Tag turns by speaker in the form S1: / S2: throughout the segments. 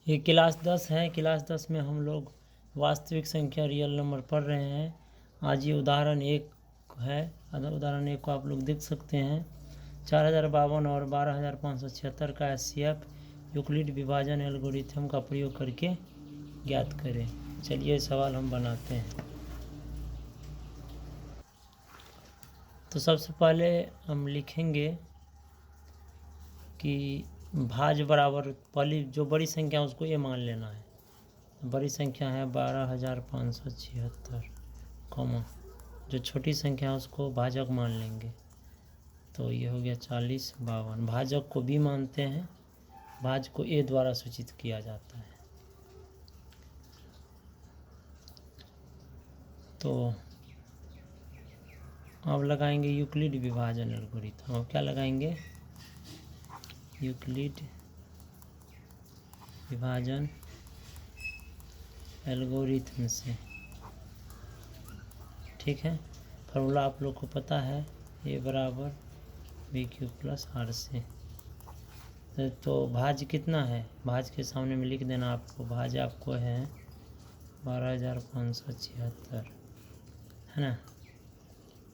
S1: ये क्लास 10 है। क्लास 10 में हम लोग वास्तविक संख्या रियल नंबर पढ़ रहे हैं। आज ये उदाहरण 1 है। उदाहरण 1 को आप लोग देख सकते हैं। 4052 और 12576 का एचसीएफ यूक्लिड विभाजन एल्गोरिथम का प्रयोग करके ज्ञात करें। चलिए सवाल हम बनाते हैं। तो सबसे पहले हम लिखेंगे कि भाज बराबर, पहली जो बड़ी संख्या उसको ये मान लेना है। बड़ी संख्या है 12576, कॉमा जो छोटी संख्या है उसको भाजक मान लेंगे। तो ये हो गया 4052। भाजक को बी मानते हैं, भाज को ए द्वारा सूचित किया जाता है। तो अब लगाएंगे यूक्लिड विभाजन एल्गोरिथम। अब क्या लगाएंगे? यूक्लिड विभाजन एल्गोरिथम से। ठीक है, फॉर्मूला आप लोग को पता है, ए बराबर बी क्यू प्लस आर से। तो भाज कितना है? भाज के सामने में लिख देना आपको। भाज आपको है 12576, है ना।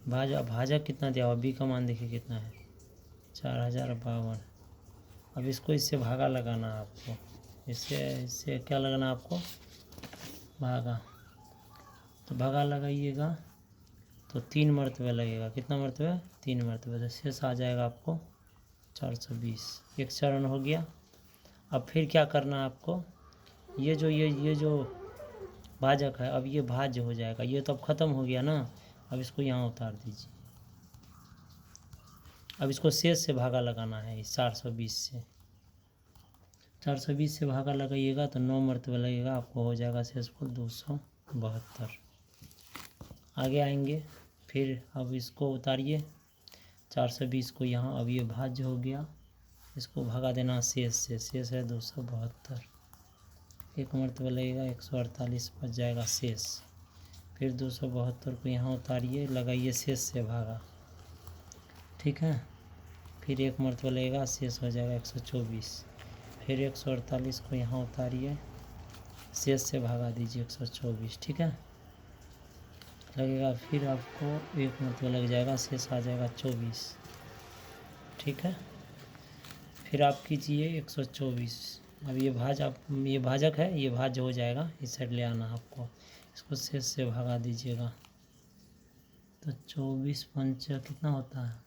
S1: भाजक कितना दिया हुआ? बी का मान देखिए कितना है, 4052। अब इसको इससे भागा लगाना है आपको। इससे क्या लगाना आपको? भागा। तो भागा लगाइएगा तो 3 मरतबे लगेगा। कितना मरतबे? 3 मरतबे। तो शेष आ जाएगा आपको 420। एक चरण हो गया। अब फिर क्या करना है आपको? ये जो भाजक है, अब ये भाज्य हो जाएगा। ये तो अब ख़त्म हो गया ना। अब इसको यहाँ उतार दीजिए। अब इसको शेष से भागा लगाना है। 420 से 420 से भागा लगाइएगा तो 9 मरतबे लगेगा। आपको हो जाएगा शेषफल 272। आगे आएंगे फिर। अब इसको उतारिए 420 को यहाँ। अब ये भाज्य हो गया, इसको भगा देना शेष से। शेष है 272। 1 मरतबे लगेगा, 148 बच जाएगा शेष। फिर 272 को यहाँ उतारिए, लगाइए शेष से भागा। ठीक है, फिर 1 मरतबा लगेगा, शेष हो जाएगा 124। फिर 148 को यहाँ उतारिए, शेष से भागा दीजिए 124। ठीक है, लगेगा। फिर आपको 1 मरतबा लग जाएगा, शेष आ जाएगा 24। ठीक है, फिर आप कीजिए 124। अब ये भाजक है, ये भाज्य हो जाएगा। इस साइड ले आना आपको। इसको शेष से भगा दीजिएगा। तो 24 पंचा कितना होता है?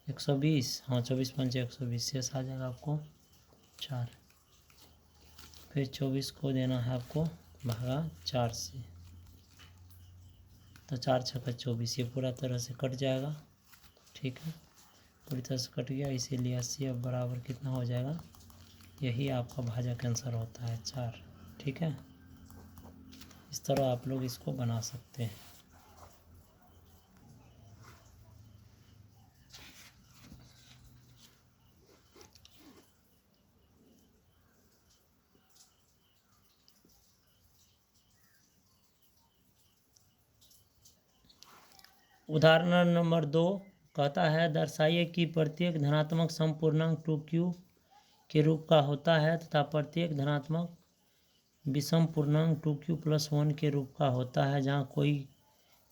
S1: 120। हाँ, 24 पंचा 120। शेष आ जाएगा आपको 4। फिर 24 को देना है आपको भागा 4 से। तो 4 छक्का 24। ये पूरा तरह से कट जाएगा। ठीक है, पूरी तरह से कट गया। इसीलिए 80 अब बराबर कितना हो जाएगा? यही आपका भाजक आंसर होता है 4। ठीक है, इस तरह आप लोग इसको बना सकते हैं। उदाहरण नंबर 2 कहता है, दर्शाइए कि प्रत्येक धनात्मक समपूर्णांक 2q के रूप का होता है तथा प्रत्येक धनात्मक विषम पूर्णांक 2q + 1 के रूप का होता है, जहाँ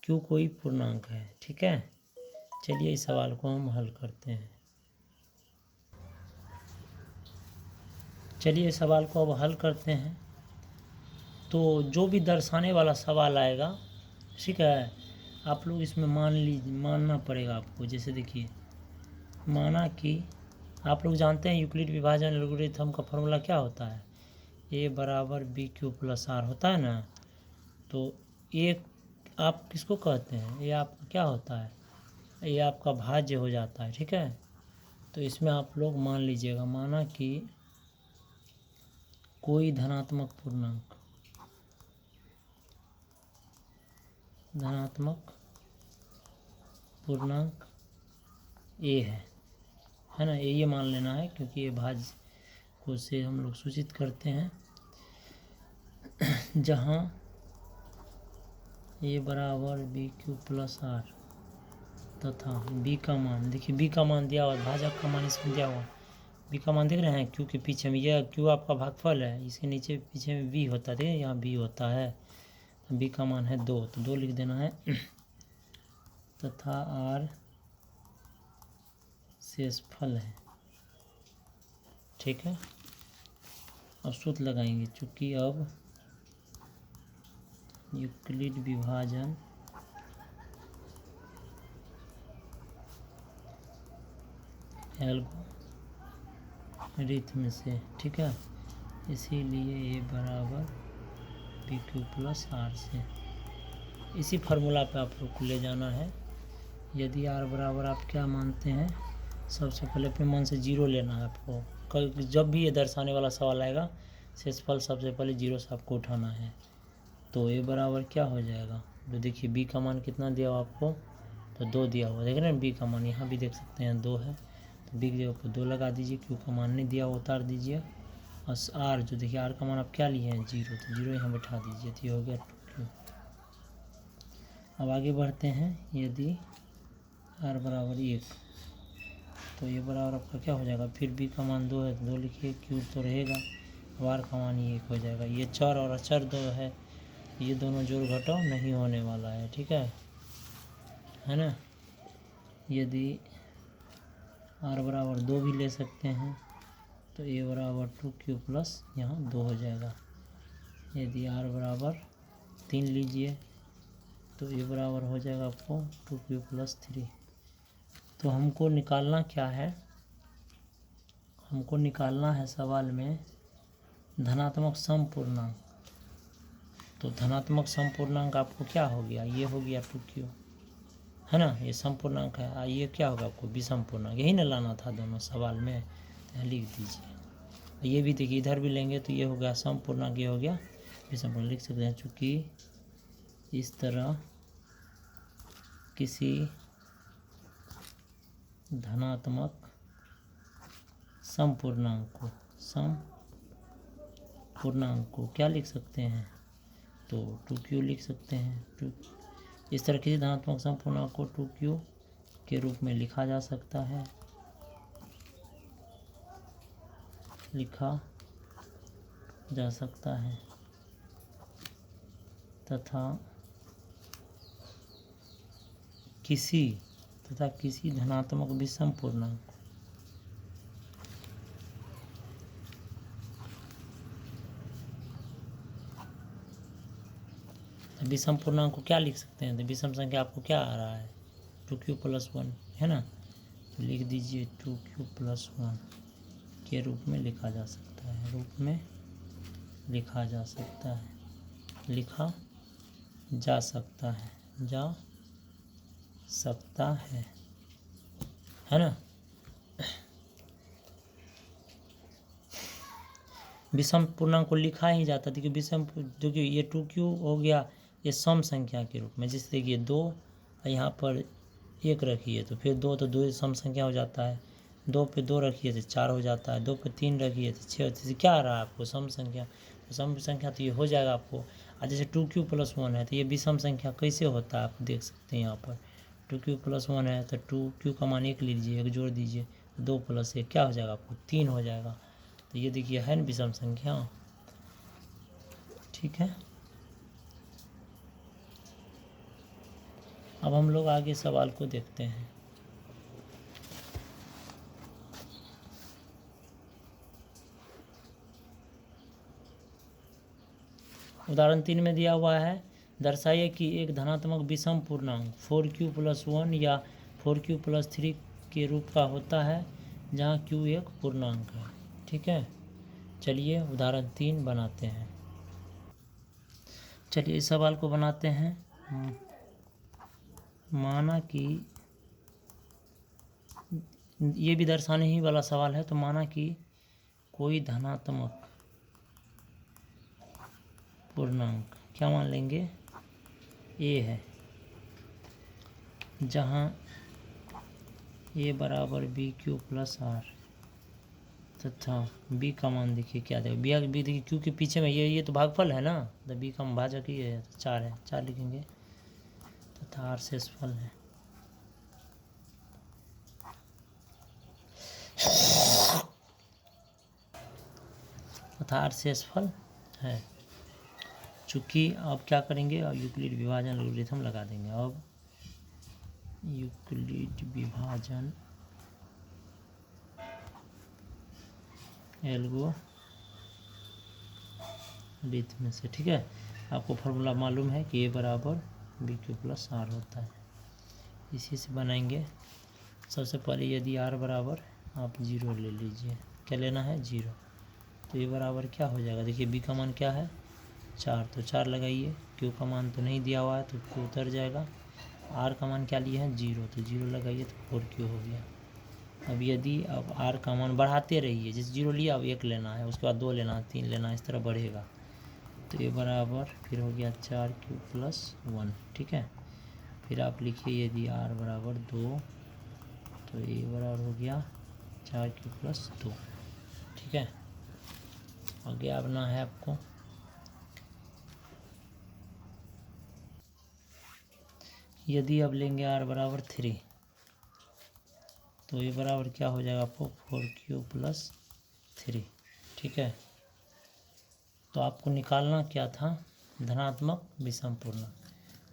S1: q कोई पूर्णांक है। ठीक है, चलिए इस सवाल को हम हल करते हैं। चलिए सवाल को अब हल करते हैं। तो जो भी दर्शाने वाला सवाल आएगा, ठीक है, आप लोग इसमें मानना पड़ेगा आपको। जैसे देखिए, माना कि आप लोग जानते हैं यूक्लिड विभाजन एल्गोरिथम का फॉर्मूला क्या होता है? ए बराबर बी क्यू प्लस आर होता है ना। तो ये आप किसको कहते हैं? ये आपका क्या होता है? ये आपका भाज्य हो जाता है। ठीक है, तो इसमें आप लोग मान लीजिएगा, माना कि कोई धनात्मक पूर्णांक ए है ना। ये मान लेना है, क्योंकि ये भाज्य को से हम लोग सूचित करते हैं, जहाँ ए बराबर बी क्यू प्लस आर तथा बी का मान, देखिए बी का मान दिया हुआ, भाजक का मान इसमें दिया हुआ बी का मान देख रहे हैं, क्यू के पीछे में, यह क्यू आपका भागफल है, इसके नीचे पीछे में बी होता है, यहाँ बी होता है, तो बी का मान है 2, तो 2 लिख देना है। तथा आर शेषफल है, ठीक है। अब सूत्र लगाएंगे, चूँकि अब यूक्लिड विभाजन एल्गोरिथ्म से, ठीक है, इसीलिए ए बराबर पी क्यू प्लस आर से, इसी फार्मूला पे आप लोग को ले जाना है। यदि आर बराबर आप क्या मानते हैं, सबसे पहले अपने मन से 0 लेना है आपको। कल जब भी ये दर्शाने वाला सवाल आएगा, शेषफल सबसे पहले 0 से आपको उठाना है। तो ए बराबर क्या हो जाएगा, तो देखिए बी का मान कितना दिया हुआ आपको, तो 2 दिया हुआ, देख रहे हैं बी का मान, यहाँ भी देख सकते हैं 2 है, तो बी की जगह पर 2 लगा दीजिए, क्यू का मान नहीं दिया उतार दीजिए, और आर जो देखिए आर का मान आप क्या लिए हैं 0, तो 0 यहाँ बैठा दीजिए, तो ये हो गया 2Q। अब आगे बढ़ते हैं, यदि आर बराबर 1, तो ये बराबर आपका क्या हो जाएगा, फिर बी का मान 2 है तो 2 लिखिए, क्यू तो रहेगा, अब आर का मान 1 हो जाएगा। ये चर और अचर 2 है, ये दोनों जोड़ घटाव नहीं होने वाला है, ठीक है ना। यदि आर बराबर 2 भी ले सकते हैं, तो ए बराबर 2Q प्लस यहाँ 2 हो जाएगा। यदि आर बराबर 3 लीजिए, तो ए बराबर हो जाएगा आपको 2Q प्लस 3। तो हमको निकालना क्या है, हमको निकालना है सवाल में धनात्मक समपूर्णांक। तो धनात्मक समपूर्णांक आपको क्या हो गया, ये हो गया 2Q, है ना, ये समपूर्णांक है, ये क्या होगा आपको विषम पूर्णांक, यही ना लाना था दोनों सवाल में, तो लिख दीजिए। ये भी देखिए इधर भी लेंगे तो ये हो गया समपूर्णांक, ये हो गया विषम पूर्णांक, लिख सकते हैं। चूँकि इस तरह किसी धनात्मक समपूर्णांक को क्या लिख सकते हैं, तो 2Q लिख सकते हैं। इस तरह किसी धनात्मक समपूर्णांक को 2Q के रूप में लिखा जा सकता है, तथा किसी धनात्मक विषम पूर्णांक विषम पूर्णांक को क्या लिख सकते हैं, तो विषम संख्या आपको क्या आ रहा है 2Q प्लस 1, है ना, तो लिख दीजिए 2Q प्लस 1 के रूप में लिखा जा सकता है, लिखा जा सकता है ना। विषम पूर्णांक को लिखा ही जाता था कि विषम, जो कि ये 2Q हो गया ये सम संख्या के रूप में, जैसे देखिए 2 यहाँ पर 1 रखिए तो फिर 2 तो 2 सम संख्या हो जाता है, 2 पे 2 रखिए तो 4 हो जाता है, 2 पे 3 रखिए तो 6 होती है, क्या आ रहा है आपको सम संख्या, तो सम संख्या तो ये हो जाएगा आपको। और जैसे 2Q प्लस 1 है तो ये विषम संख्या कैसे होता है आप देख सकते हैं, यहाँ पर 2Q प्लस 1 है तो 2Q का मान 1 लीजिए, 1 जोड़ दीजिए, 2 प्लस 1 क्या हो जाएगा आपको 3 हो जाएगा, तो ये देखिए है ना विषम संख्या, ठीक है। अब हम लोग आगे सवाल को देखते हैं। उदाहरण 3 में दिया हुआ है, दर्शाइए कि एक धनात्मक विषम पूर्णांक 4Q प्लस 1 या 4Q प्लस 3 के रूप का होता है जहाँ Q एक पूर्णांक है, ठीक है। चलिए उदाहरण 3 बनाते हैं। चलिए इस सवाल को बनाते हैं। माना कि ये भी दर्शाने ही वाला सवाल है, तो माना कि कोई धनात्मक पूर्णांक क्या मान लेंगे a है, जहाँ a बराबर BQ प्लस R तथा b का मान देखिए क्या देगा, b देखिए q के पीछे में ये तो भागफल है ना, तो b का भाजक ही है, तो 4 है, 4 लिखेंगे, तथा R शेषफल है। तथा आर शेषफल है। चूँकि अब क्या करेंगे, अब यूक्लिड विभाजन एल्गोरिथम लगा देंगे। अब यूक्लिड विभाजन एल्गोरिथम से, ठीक है। आपको फार्मूला मालूम है कि ए बराबर बी क्यू प्लस आर होता है। इसी से बनाएंगे। सबसे पहले यदि आर बराबर आप 0 ले लीजिए, क्या लेना है 0, तो ये बराबर क्या हो जाएगा, देखिए बी का मान क्या है 4, तो 4 लगाइए। क्यू का मान तो नहीं दिया हुआ है तो क्यू उतर जाएगा। आर का मान क्या लिया है 0, तो 0 लगाइए तो 4Q हो गया। अब यदि अब आर का मान बढ़ाते रहिए, जैसे 0 लिया अब 1 लेना है, उसके बाद 2 लेना है, 3 लेना है, इस तरह बढ़ेगा। तो ये बराबर फिर हो गया 4Q प्लस 1, ठीक है। फिर आप लिखिए यदि आर बराबर 2, तो ये बराबर हो गया 4Q प्लस 2, ठीक है। आगे आना है आपको। यदि अब लेंगे आर बराबर 3, तो ये बराबर क्या हो जाएगा आपको 4Q प्लस 3, ठीक है। तो आपको निकालना क्या था, धनात्मक विषम पूर्णांक।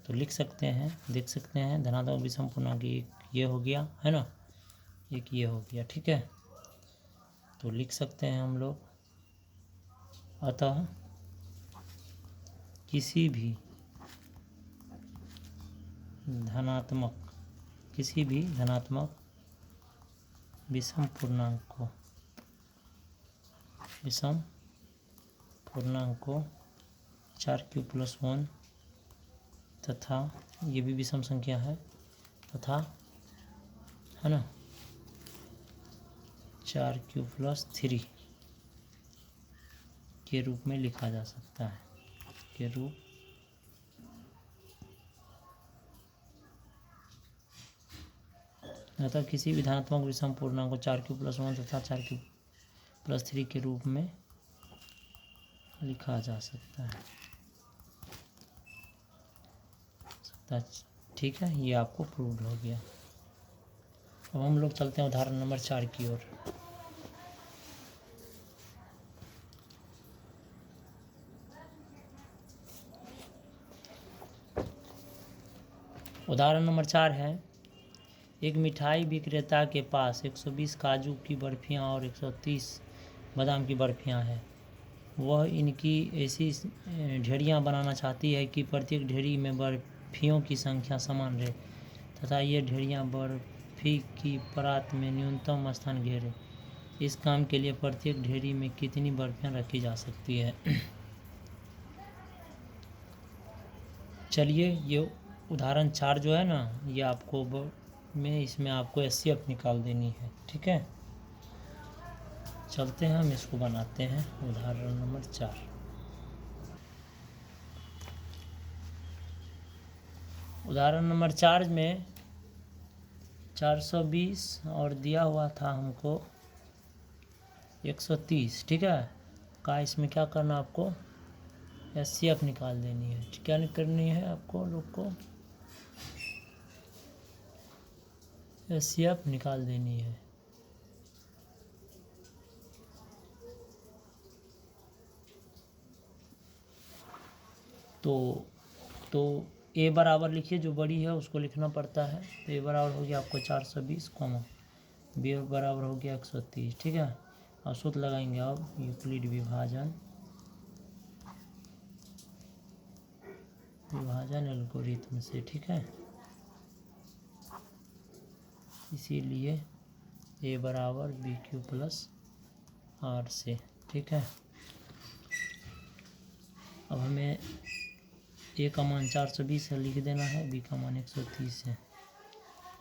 S1: तो लिख सकते हैं, देख सकते हैं धनात्मक विषम पूर्णांक एक ये हो गया है ना, एक ये हो गया, ठीक है। तो लिख सकते हैं हम लोग, अतः किसी भी धनात्मक विषम पूर्णांक को 4Q प्लस 1 तथा ये भी विषम संख्या है, तथा है ना 4Q प्लस 3 के रूप में लिखा जा सकता है, के रूप अतः किसी भी धनात्मक विषम पूर्णांक को 4Q प्लस 1 तथा 4Q प्लस 3 के रूप में लिखा जा सकता है, ठीक है। ये आपको प्रूव्ड हो गया। अब हम लोग चलते हैं उदाहरण नंबर 4 की ओर। उदाहरण नंबर 4 है, एक मिठाई विक्रेता के पास 120 काजू की बर्फियां और 130 बादाम की बर्फियां हैं। वह इनकी ऐसी ढेरियां बनाना चाहती है कि प्रत्येक ढेरी में बर्फियों की संख्या समान रहे तथा ये ढेरियां बर्फी की परात में न्यूनतम स्थान घेरे। इस काम के लिए प्रत्येक ढेरी में कितनी बर्फियां रखी जा सकती है। चलिए, ये उदाहरण 4 जो है ना, ये आपको इसमें आपको HCF निकाल देनी है, ठीक है। चलते हैं हम इसको बनाते हैं उदाहरण नंबर 4। उदाहरण नंबर 4 में 420 और दिया हुआ था हमको 130, ठीक है। का इसमें क्या करना आपको HCF निकाल देनी है। क्या करनी है आपको लोग को HCF निकाल देनी है। तो ए बराबर लिखिए, जो बड़ी है उसको लिखना पड़ता है। तो ए बराबर हो गया आपको 420, बी बराबर हो गया 130, ठीक है। और सूत्र लगाएंगे अब यूक्लिड विभाजन एल्गोरिथम से, ठीक है। इसीलिए ए बराबर बी क्यू प्लस आर से, ठीक है। अब हमें ए का मान 420 है, लिख देना है, बी का मान 130 है।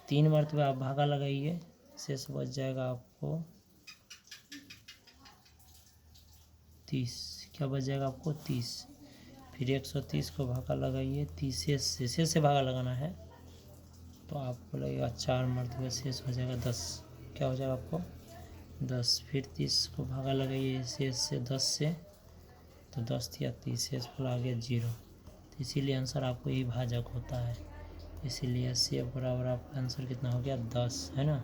S1: 3 मरतबा आप भागा लगाइए, शेष बच जाएगा आपको 30। क्या बच जाएगा आपको 30। फिर 130 को भागा लगाइए, 30 शेष से भागा लगाना है, तो आपको लगेगा 4 मरतबा शेष हो जाएगा 10। क्या हो जाएगा आपको 10। फिर 30 को भागा लगाइए शेष से 10 से, तो 10 या 30 शेष फल आ गया 0। तो इसीलिए आंसर आपको यही भाजक होता है। इसीलिए HCF बराबर आपका आंसर कितना हो गया 10, है ना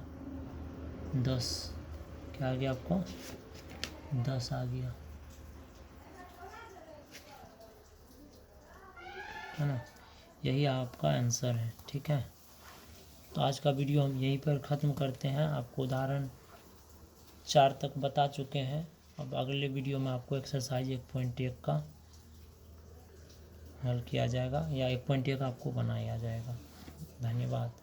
S1: 10। क्या आ गया आपको 10 आ गया। है ना। यही आपका आंसर है, ठीक है। तो आज का वीडियो हम यहीं पर ख़त्म करते हैं। आपको उदाहरण 4 तक बता चुके हैं। अब अगले वीडियो में आपको एक्सरसाइज 1.1 का हल किया जाएगा या 1.1 आपको बनाया जाएगा। धन्यवाद।